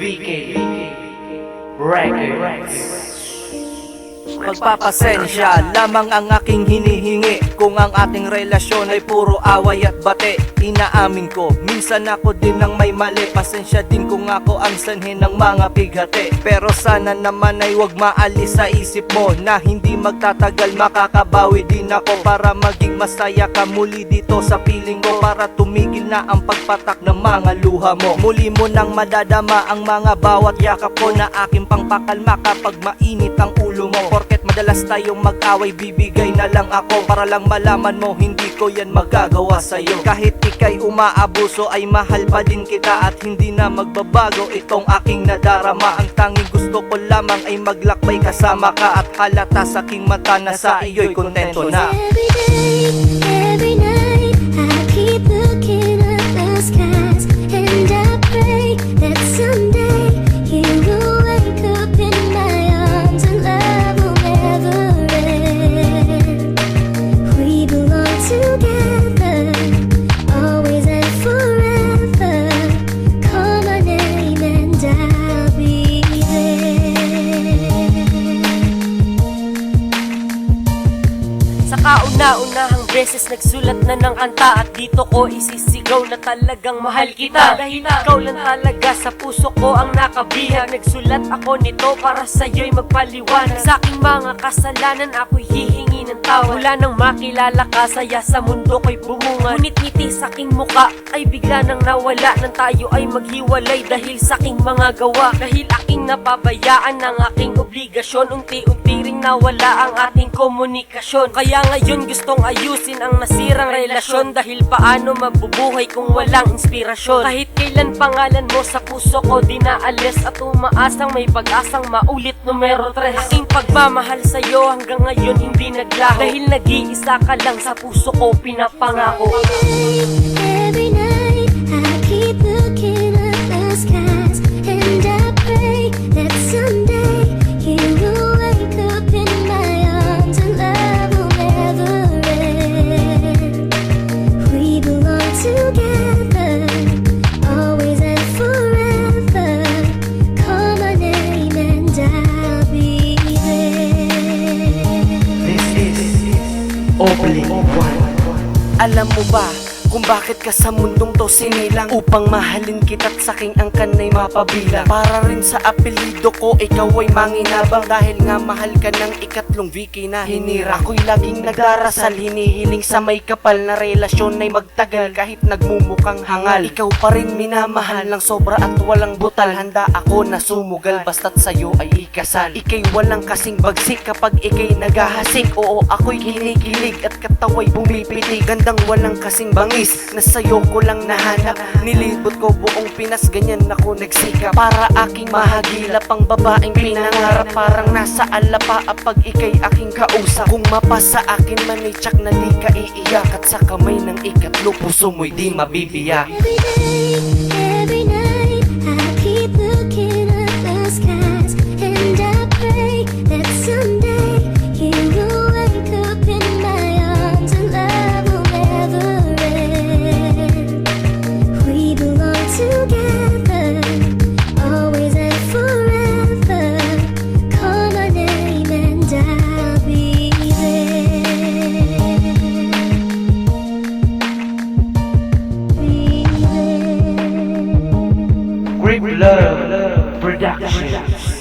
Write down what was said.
VK Records. Magpapasensya lamang ang aking hinihingi kung ang ating relasyon ay puro away at bate. Inaamin ko, minsan ako din ang may mali. Pasensya din kung ako ang sanhi ng mga bighati. Pero sana naman ay wag maalis sa isip mo na hindi magtatagal makakabawi din ako, para maging masaya ka muli dito sa piling ko, para tumigil na ang pagpatak ng mga luha mo. Muli mo nang madadama ang mga bawat yakap ko na aking pangpakalma kapag mainit ang ulo mo. Porket madalas tayong mag-away, bibigay na lang ako para lang malaman mo hindi ko yan magagawa sa'yo. Kahit ika'y umaabuso ay mahal pa din kita at hindi na magbabago itong aking nadarama. Ang tanging gusto ko lamang ay maglakbay kasama ka, at halata sa aking mata na sa iyo'y kontento na. Every night I keep looking at the skies, and I pray that someday you will wake up in my arms and love will never end. We belong together, always and forever. Call my name and I'll be there. Sa kauna-unahang beses nagsulat na ng kanta, at dito ko isisigaw na talagang mahal kita. Dahil ikaw lang talaga sa puso ko ang nakabihag. Nagsulat ako nito para sa'yo'y magpaliwanag. Sa aking mga kasalanan ako'y hihingi ng tawad. Mula nang makilala ka, saya sa mundo ko'y bumunga. Ngunit ngiti sa aking muka ay bigla nang nawala, nang tayo ay maghiwalay dahil sa aking mga gawa. Dahil aking napabayaan ang aking obligasyon, unti-unti ring nawala ang ating komunikasyon. Kaya ngayon gustong ayusin ang nasirang relasyon, dahil paano mabubuhay kung walang inspirasyon. Kahit kailan pangalan mo sa puso ko di naalis, at umaasang may pag-asang maulit numero 3. Aking pagmamahal sa'yo hanggang ngayon hindi naglaho, dahil nag-iisa ka lang sa puso ko pinapangako. Every night I keep looking at the skies, and I pray that someday you will wake up in my arms and love will never end. We belong together, always and forever. Call my name and I'll be there. This is Opening One. Alam mo ba kung bakit ka sa mundong to sinilang? Upang mahalin kita't saking ang kanay mapabilang. Para rin sa apelido ko, ikaw ay manginabang, dahil nga mahal ka ng ikatlong Vicky na hinira. Ako'y laging nagdarasal, hinihiling sa may kapal na relasyon ay magtagal kahit nagmumukhang hangal. Ikaw pa rin minamahal ng sobra at walang butal. Handa ako na sumugal basta't sa'yo ay ikasal. Ika'y walang kasing bagsik kapag ika'y naghahasik. Oo, ako'y kinikilig at katawa'y bumipitig. Gandang walang kasing bangis na sa'yo ko lang nahanap. Nilibot ko buong Pinas, ganyan ako nagsikap para aking mahagilap ang babaeng pinangarap. Parang nasa alapa pag ika'y aking kausap. Kung mapasa akin man ay tsak na di ka iiyak, at sa kamay ng ikatlo puso mo'y di mabibiyak. Every night I keep looking at the skies, and I pray that someday you will wake up in my arms and love will never end. We belong together, always and forever. Call my name and I'll be there. Be there. Great Love Productions.